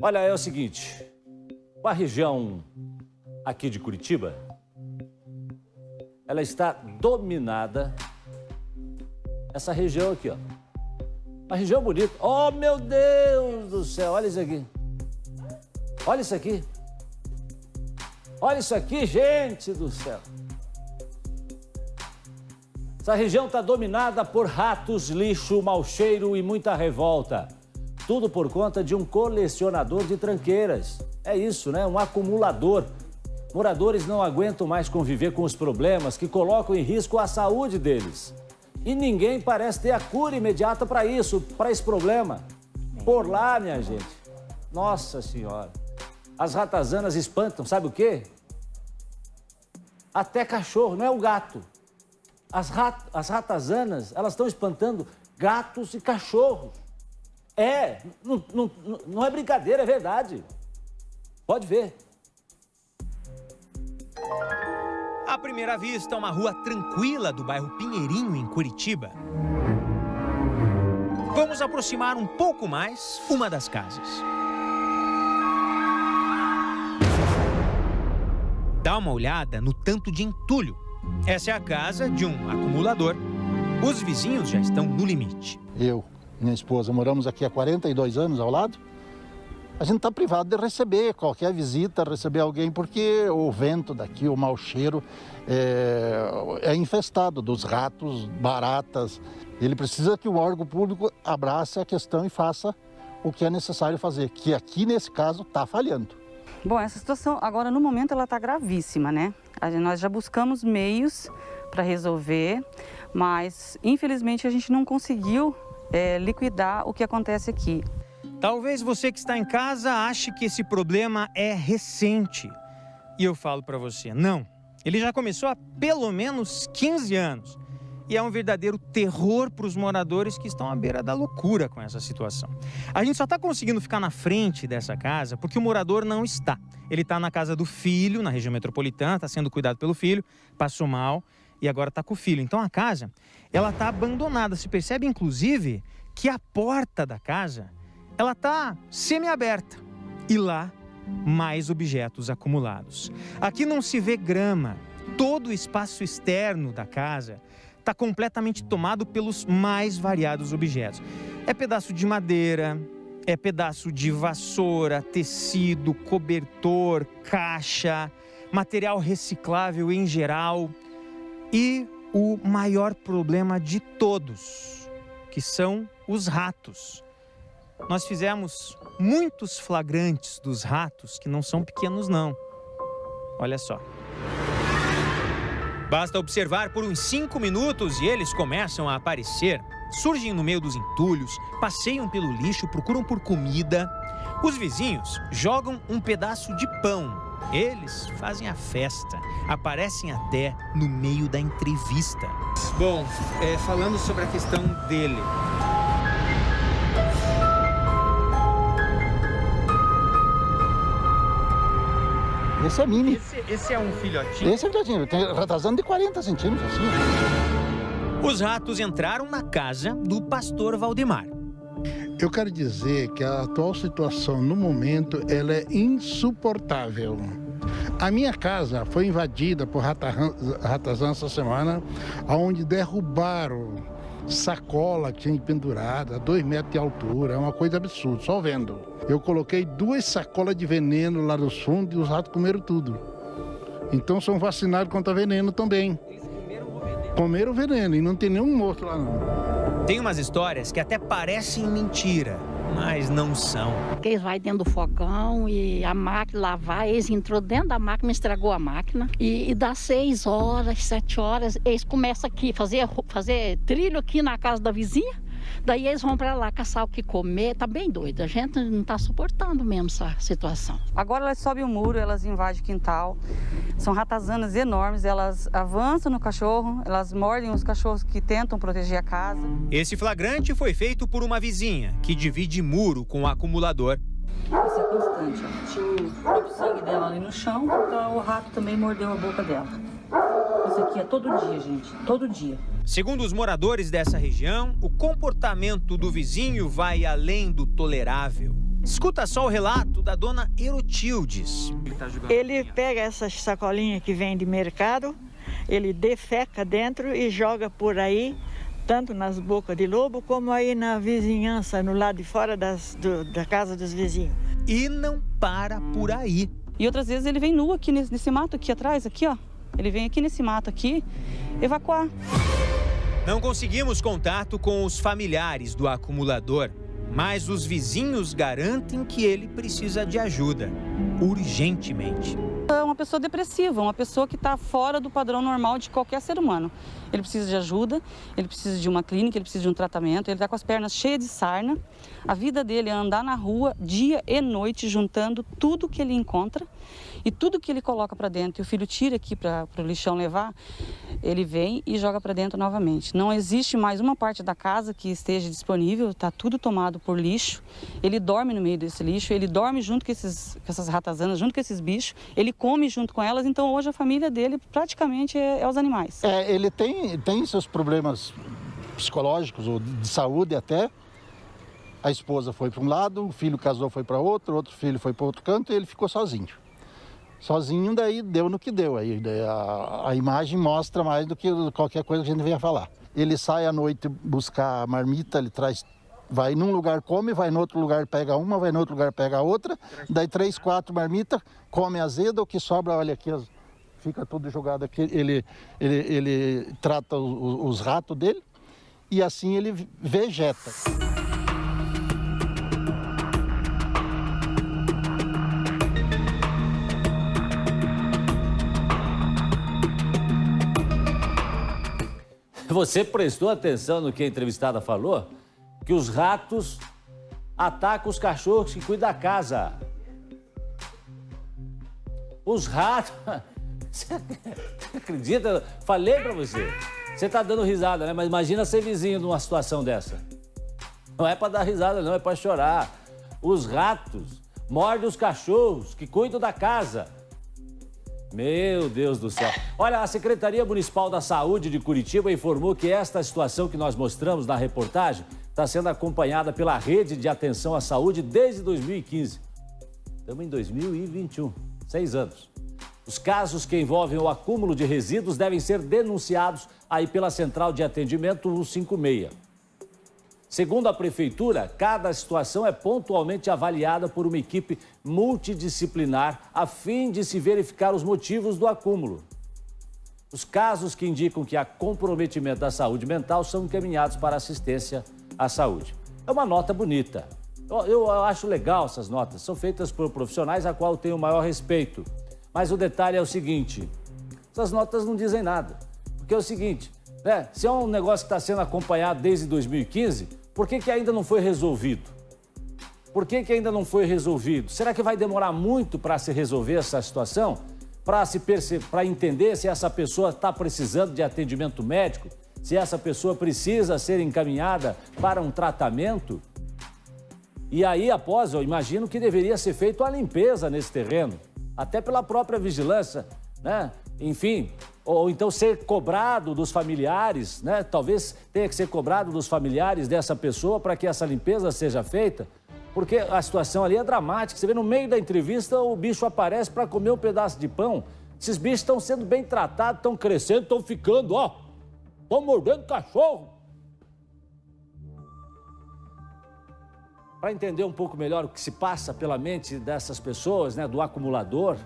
Olha, é o seguinte, a região aqui de Curitiba, ela está dominada, essa região aqui, ó. Uma região bonita. Oh, meu Deus do céu, olha isso aqui. Olha isso aqui. Olha isso aqui, gente do céu. Essa região está dominada por ratos, lixo, mau cheiro e muita revolta. Tudo por conta de um colecionador de tranqueiras. É isso, né? Um acumulador. Moradores não aguentam mais conviver com os problemas que colocam em risco a saúde deles. E ninguém parece ter a cura imediata para isso, para esse problema. Por lá, minha gente, nossa senhora, as ratazanas espantam, sabe o quê? Até cachorro, não é o gato. As ratazanas, elas estão espantando gatos e cachorros. Não é brincadeira, é verdade. Pode ver. À primeira vista, uma rua tranquila do bairro Pinheirinho, em Curitiba. Vamos aproximar um pouco mais uma das casas. Dá uma olhada no tanto de entulho. Essa é a casa de um acumulador. Os vizinhos já estão no limite. Eu, minha esposa, moramos aqui há 42 anos ao lado. A gente está privado de receber qualquer visita, receber alguém, porque o vento daqui, o mau cheiro, é infestado dos ratos, baratas. Ele precisa que o órgão público abrace a questão e faça o que é necessário fazer, que aqui, nesse caso, está falhando. Bom, essa situação, agora, no momento, ela está gravíssima, né? Nós já buscamos meios para resolver, mas, infelizmente, a gente não conseguiu liquidar o que acontece aqui. Talvez você que está em casa ache que esse problema é recente. E eu falo para você, não. Ele já começou há pelo menos 15 anos. E é um verdadeiro terror para os moradores que estão à beira da loucura com essa situação. A gente só está conseguindo ficar na frente dessa casa porque o morador não está. Ele está na casa do filho, na região metropolitana, está sendo cuidado pelo filho, passou mal e agora está com o filho. Então a casa, ela está abandonada. Se percebe, inclusive, que a porta da casa, ela está semi-aberta. E lá, mais objetos acumulados. Aqui não se vê grama. Todo o espaço externo da casa está completamente tomado pelos mais variados objetos. É pedaço de madeira, é pedaço de vassoura, tecido, cobertor, caixa, material reciclável em geral. E o maior problema de todos, que são os ratos. Nós fizemos muitos flagrantes dos ratos, que não são pequenos não. Olha só. Basta observar por uns 5 minutos e eles começam a aparecer. Surgem no meio dos entulhos, passeiam pelo lixo, procuram por comida. Os vizinhos jogam um pedaço de pão. Eles fazem a festa, aparecem até no meio da entrevista. Bom, falando sobre a questão dele... Esse é mini. Esse é um filhotinho? Esse é um filhotinho, tem ratazana de 40 centímetros, assim. Os ratos entraram na casa do pastor Valdemar. Eu quero dizer que a atual situação, no momento, ela é insuportável. A minha casa foi invadida por ratazana essa semana, onde derrubaram sacola que tinha pendurada, a 2 metros de altura, é uma coisa absurda, só vendo. Eu coloquei 2 sacolas de veneno lá nos fundos e os ratos comeram tudo. Então são vacinados contra veneno também. Comeram o veneno e não tem nenhum morto lá não. Tem umas histórias que até parecem mentira, mas não são. Eles vão dentro do fogão e a máquina lá vai, eles entrou dentro da máquina, estragou a máquina. E dá 6 horas, 7 horas, eles começam aqui, fazer trilho aqui na casa da vizinha. Daí eles vão para lá caçar o que comer, tá bem doido. A gente não tá suportando mesmo essa situação. Agora elas sobem o muro, elas invadem o quintal. São ratazanas enormes, elas avançam no cachorro, elas mordem os cachorros que tentam proteger a casa. Esse flagrante foi feito por uma vizinha que divide muro com o acumulador. Isso é constante, ó. Tinha o próprio sangue dela ali no chão, então o rato também mordeu a boca dela. Isso aqui é todo dia, gente, todo dia. Segundo os moradores dessa região, o comportamento do vizinho vai além do tolerável. Escuta só o relato da dona Erotildes. Ele pega essas sacolinhas que vem de mercado, ele defeca dentro e joga por aí, tanto nas bocas de lobo como aí na vizinhança, no lado de fora da casa dos vizinhos. E não para por aí. E outras vezes ele vem nu aqui nesse mato aqui atrás, aqui ó. Ele vem aqui nesse mato aqui evacuar. Não conseguimos contato com os familiares do acumulador, mas os vizinhos garantem que ele precisa de ajuda, urgentemente. É uma pessoa depressiva, uma pessoa que está fora do padrão normal de qualquer ser humano. Ele precisa de ajuda, ele precisa de uma clínica, ele precisa de um tratamento, ele está com as pernas cheias de sarna. A vida dele é andar na rua dia e noite, juntando tudo que ele encontra e tudo que ele coloca para dentro. E o filho tira aqui para o lixão levar, ele vem e joga para dentro novamente. Não existe mais uma parte da casa que esteja disponível, está tudo tomado por lixo. Ele dorme no meio desse lixo, ele dorme junto com essas ratazanas, junto com esses bichos, ele come junto com elas, então hoje a família dele praticamente é os animais. Ele tem seus problemas psicológicos ou de saúde até. A esposa foi para um lado, o filho casou, foi para outro filho foi para outro canto e ele ficou sozinho. Sozinho, daí deu no que deu. Aí a imagem mostra mais do que qualquer coisa que a gente venha falar. Ele sai à noite buscar a marmita, ele vai num lugar, come, vai no outro lugar, pega uma, vai no outro lugar, pega a outra. Daí 3, 4 marmitas, come azeda, o que sobra, olha aqui, fica tudo jogado aqui. Ele trata os ratos dele e assim ele vegeta. Você prestou atenção no que a entrevistada falou? Que os ratos atacam os cachorros que cuidam da casa. Os ratos... Você acredita? Falei pra você. Você tá dando risada, né? Mas imagina ser vizinho numa situação dessa. Não é pra dar risada, não. É pra chorar. Os ratos mordem os cachorros que cuidam da casa. Meu Deus do céu. Olha, a Secretaria Municipal da Saúde de Curitiba informou que esta situação que nós mostramos na reportagem está sendo acompanhada pela Rede de Atenção à Saúde desde 2015. Estamos em 2021, 6 anos. Os casos que envolvem o acúmulo de resíduos devem ser denunciados aí pela Central de Atendimento 156. Segundo a Prefeitura, cada situação é pontualmente avaliada por uma equipe multidisciplinar a fim de se verificar os motivos do acúmulo. Os casos que indicam que há comprometimento da saúde mental são encaminhados para assistência à saúde. É uma nota bonita. Eu acho legal essas notas, são feitas por profissionais a qual eu tenho o maior respeito. Mas o detalhe é o seguinte, essas notas não dizem nada. Porque é o seguinte, né? Se é um negócio que está sendo acompanhado desde 2015, por que ainda não foi resolvido? Por que ainda não foi resolvido? Será que vai demorar muito para se resolver essa situação? Para entender se essa pessoa está precisando de atendimento médico? Se essa pessoa precisa ser encaminhada para um tratamento? E aí, após, eu imagino que deveria ser feita a limpeza nesse terreno, até pela própria vigilância, né? Enfim, ou então ser cobrado dos familiares, né? Talvez tenha que ser cobrado dos familiares dessa pessoa para que essa limpeza seja feita, porque a situação ali é dramática. Você vê no meio da entrevista o bicho aparece para comer um pedaço de pão. Esses bichos estão sendo bem tratados, estão crescendo, estão ficando, ó, estão mordendo cachorro. Para entender um pouco melhor o que se passa pela mente dessas pessoas, né, do acumulador,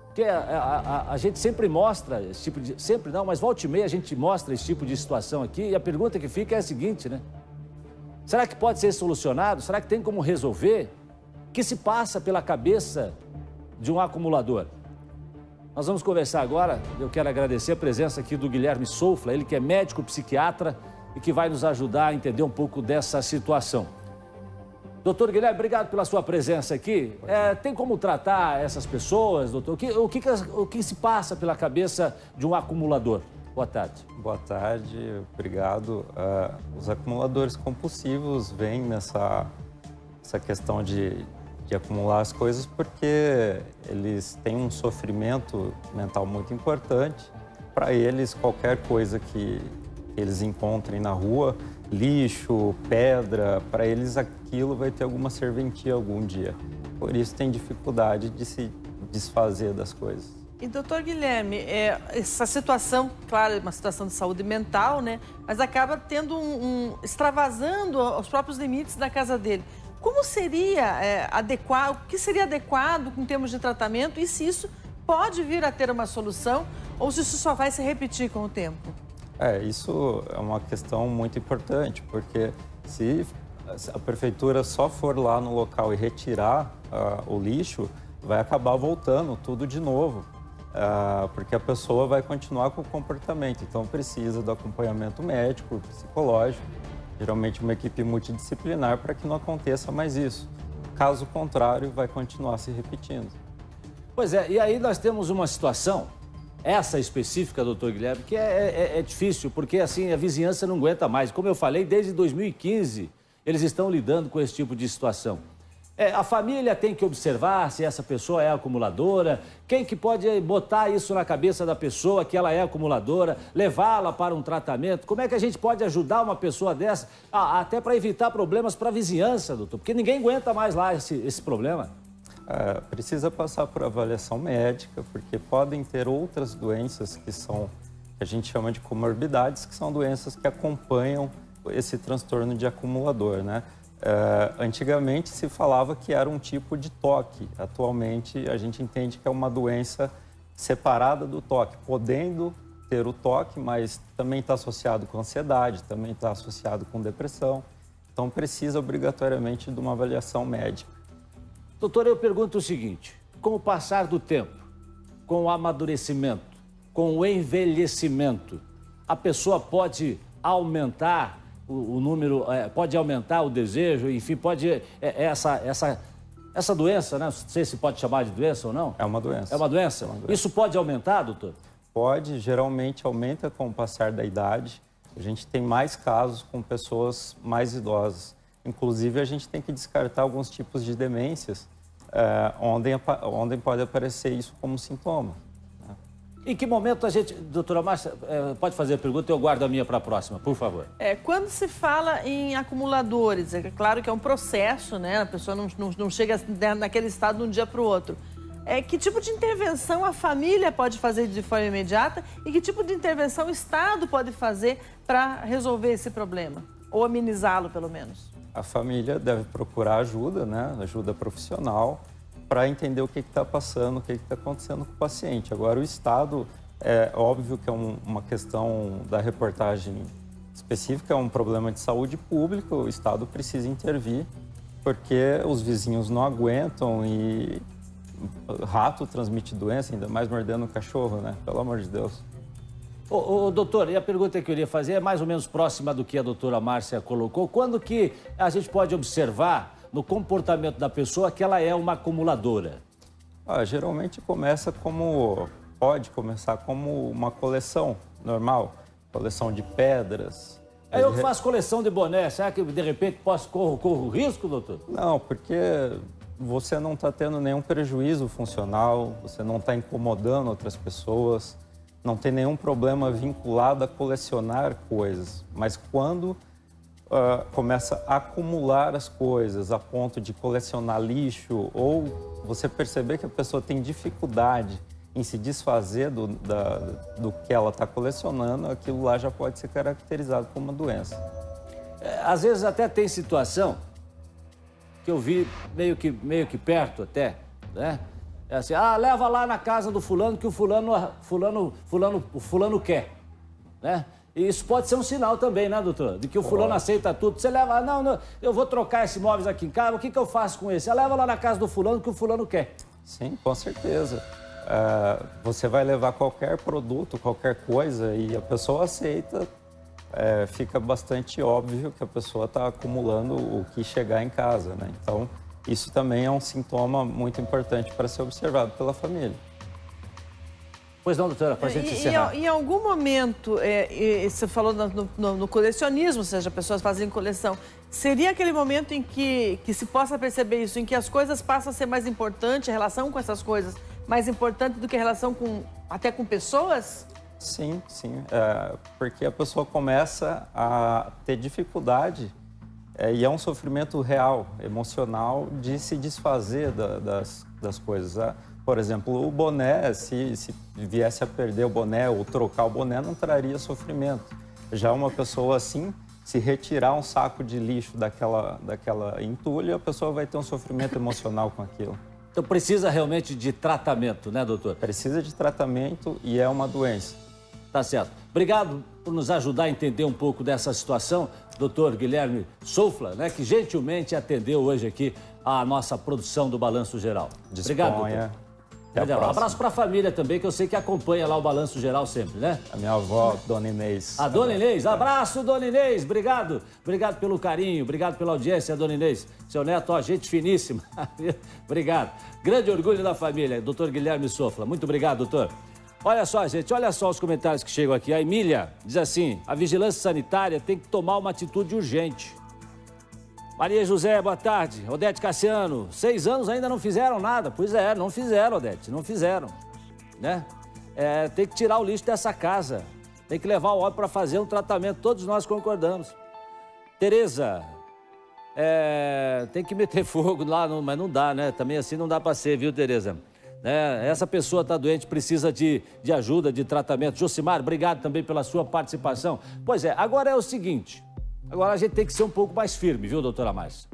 porque a gente sempre mostra esse tipo de... Sempre não, mas volta e meia a gente mostra esse tipo de situação aqui e a pergunta que fica é a seguinte, né? Será que pode ser solucionado? Será que tem como resolver? O que se passa pela cabeça de um acumulador? Nós vamos conversar agora. Eu quero agradecer a presença aqui do Guilherme Soufla, ele que é médico psiquiatra e que vai nos ajudar a entender um pouco dessa situação. Doutor Guilherme, obrigado pela sua presença aqui. Tem como tratar essas pessoas, doutor? O que se passa pela cabeça de um acumulador? Boa tarde. Boa tarde, obrigado. Os acumuladores compulsivos vêm nessa questão de acumular as coisas porque eles têm um sofrimento mental muito importante. Para eles, qualquer coisa que eles encontrem na rua lixo, pedra, para eles aquilo vai ter alguma serventia algum dia. Por isso tem dificuldade de se desfazer das coisas. E, doutor Guilherme, essa situação, claro, é uma situação de saúde mental, né? Mas acaba tendo extravasando os próprios limites da casa dele. Como seria adequado, o que seria adequado em termos de tratamento e se isso pode vir a ter uma solução ou se isso só vai se repetir com o tempo? Isso é uma questão muito importante, porque se a prefeitura só for lá no local e retirar o lixo, vai acabar voltando tudo de novo, porque a pessoa vai continuar com o comportamento. Então, precisa do acompanhamento médico, psicológico, geralmente uma equipe multidisciplinar, para que não aconteça mais isso. Caso contrário, vai continuar se repetindo. Pois é, e aí nós temos uma situação, essa específica, doutor Guilherme, que é difícil, porque assim, a vizinhança não aguenta mais. Como eu falei, desde 2015, eles estão lidando com esse tipo de situação. A família tem que observar se essa pessoa é acumuladora, quem que pode botar isso na cabeça da pessoa, que ela é acumuladora, levá-la para um tratamento. Como é que a gente pode ajudar uma pessoa dessa, até para evitar problemas para a vizinhança, doutor? Porque ninguém aguenta mais lá esse problema. Precisa passar por avaliação médica, porque podem ter outras doenças que a gente chama de comorbidades, que são doenças que acompanham esse transtorno de acumulador, né? Antigamente se falava que era um tipo de toque. Atualmente a gente entende que é uma doença separada do toque, podendo ter o toque, mas também está associado com ansiedade, também está associado com depressão. Então precisa obrigatoriamente de uma avaliação médica. Doutor, eu pergunto o seguinte, com o passar do tempo, com o amadurecimento, com o envelhecimento, a pessoa pode aumentar o número, pode aumentar o desejo, enfim, pode... Essa doença, né? Não sei se pode chamar de doença ou não. É uma doença. É uma doença? Isso pode aumentar, doutor? Pode, geralmente aumenta com o passar da idade. A gente tem mais casos com pessoas mais idosas. Inclusive, a gente tem que descartar alguns tipos de demências, onde pode aparecer isso como sintoma. Em que momento a gente, doutora Márcia, pode fazer a pergunta e eu guardo a minha para a próxima, por favor. Quando se fala em acumuladores, é claro que é um processo, né? A pessoa não chega naquele estado de um dia para o outro. Que tipo de intervenção a família pode fazer de forma imediata e que tipo de intervenção o Estado pode fazer para resolver esse problema? Ou amenizá-lo, pelo menos? A família deve procurar ajuda, né? Ajuda profissional, para entender o que está passando, o que está acontecendo com o paciente. Agora, o Estado, é óbvio que é uma questão da reportagem específica, é um problema de saúde pública, o Estado precisa intervir, porque os vizinhos não aguentam e rato transmite doença, ainda mais mordendo o cachorro, né? Pelo amor de Deus. Doutor, e a pergunta que eu iria fazer é mais ou menos próxima do que a doutora Márcia colocou. Quando que a gente pode observar no comportamento da pessoa que ela é uma acumuladora? Geralmente pode começar como uma coleção normal, coleção de pedras. Eu faço coleção de boné, será que de repente corro risco, doutor? Não, porque você não está tendo nenhum prejuízo funcional, você não está incomodando outras pessoas, não tem nenhum problema vinculado a colecionar coisas, mas quando começa a acumular as coisas a ponto de colecionar lixo ou você perceber que a pessoa tem dificuldade em se desfazer do que ela está colecionando, aquilo lá já pode ser caracterizado como uma doença. Às vezes até tem situação que eu vi meio que perto até, né? É assim, leva lá na casa do fulano que o fulano quer, né? E isso pode ser um sinal também, né, doutor? De que o fulano aceita tudo. Você leva, não, eu vou trocar esses móveis aqui em casa, o que eu faço com esse? Leva lá na casa do fulano que o fulano quer. Sim, com certeza. Você vai levar qualquer produto, qualquer coisa e a pessoa aceita, fica bastante óbvio que a pessoa está acumulando o que chegar em casa, né? Então, isso também é um sintoma muito importante para ser observado pela família. Pois não, doutora, para a gente encerrar. Em algum momento, você falou no colecionismo, ou seja, pessoas fazem coleção, seria aquele momento em que se possa perceber isso, em que as coisas passam a ser mais importantes, a relação com essas coisas mais importante do que a relação até com pessoas? Sim, sim. Porque a pessoa começa a ter dificuldade e é um sofrimento real, emocional, de se desfazer das coisas. Por exemplo, o boné, se viesse a perder o boné ou trocar o boné, não traria sofrimento. Já uma pessoa assim, se retirar um saco de lixo daquela entulho, a pessoa vai ter um sofrimento emocional com aquilo. Então precisa realmente de tratamento, né, doutor? Precisa de tratamento e é uma doença. Tá certo. Obrigado por nos ajudar a entender um pouco dessa situação, doutor Guilherme Sofla, né, que gentilmente atendeu hoje aqui a nossa produção do Balanço Geral. Disponha. Obrigado, doutor. Um abraço para a família também, que eu sei que acompanha lá o Balanço Geral sempre, né? A minha avó, Dona Inês. A Dona Inês, abraço, Dona Inês, obrigado. Obrigado pelo carinho, obrigado pela audiência, Dona Inês. Seu neto, ó, gente finíssima. Obrigado. Grande orgulho da família, doutor Guilherme Sofla. Muito obrigado, doutor. Olha só, gente, olha só os comentários que chegam aqui. A Emília diz assim, a vigilância sanitária tem que tomar uma atitude urgente. Maria José, boa tarde. Odete Cassiano, 6 anos ainda não fizeram nada. Pois é, não fizeram, Odete, não fizeram. Né? Tem que tirar o lixo dessa casa. Tem que levar o homem para fazer um tratamento. Todos nós concordamos. Tereza, tem que meter fogo lá, mas não dá, né? Também assim não dá para ser, viu, Tereza? Essa pessoa está doente, precisa de ajuda, de tratamento. Josimar, obrigado também pela sua participação. Pois é, agora é o seguinte... Agora a gente tem que ser um pouco mais firme, viu, doutora Márcia?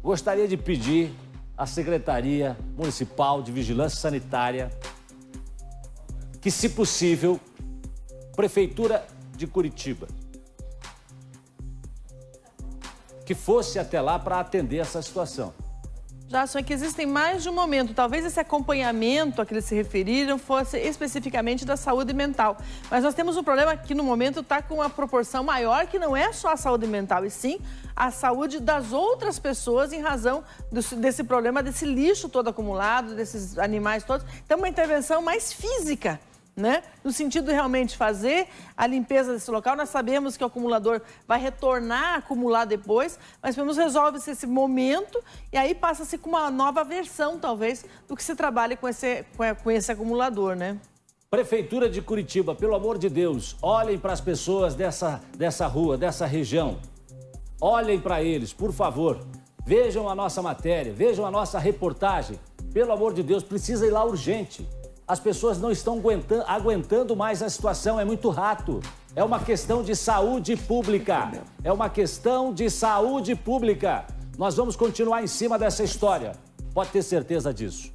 Gostaria de pedir à Secretaria Municipal de Vigilância Sanitária que, se possível, Prefeitura de Curitiba, que fosse até lá para atender essa situação. Já só que existem mais de um momento. Talvez esse acompanhamento a que eles se referiram fosse especificamente da saúde mental. Mas nós temos um problema que no momento está com uma proporção maior, que não é só a saúde mental, e sim a saúde das outras pessoas em razão desse problema, desse lixo todo acumulado, desses animais todos. Então, uma intervenção mais física, né? No sentido de realmente fazer a limpeza desse local. Nós sabemos que o acumulador vai retornar a acumular depois, mas pelo menos resolve-se esse momento e aí passa-se com uma nova versão, talvez, do que se trabalha com esse acumulador, né? Prefeitura de Curitiba, pelo amor de Deus, olhem para as pessoas dessa rua, dessa região. Olhem para eles, por favor. Vejam a nossa matéria, vejam a nossa reportagem. Pelo amor de Deus, precisa ir lá urgente. As pessoas não estão aguentando mais a situação, é muito rato. É uma questão de saúde pública. É uma questão de saúde pública. Nós vamos continuar em cima dessa história. Pode ter certeza disso.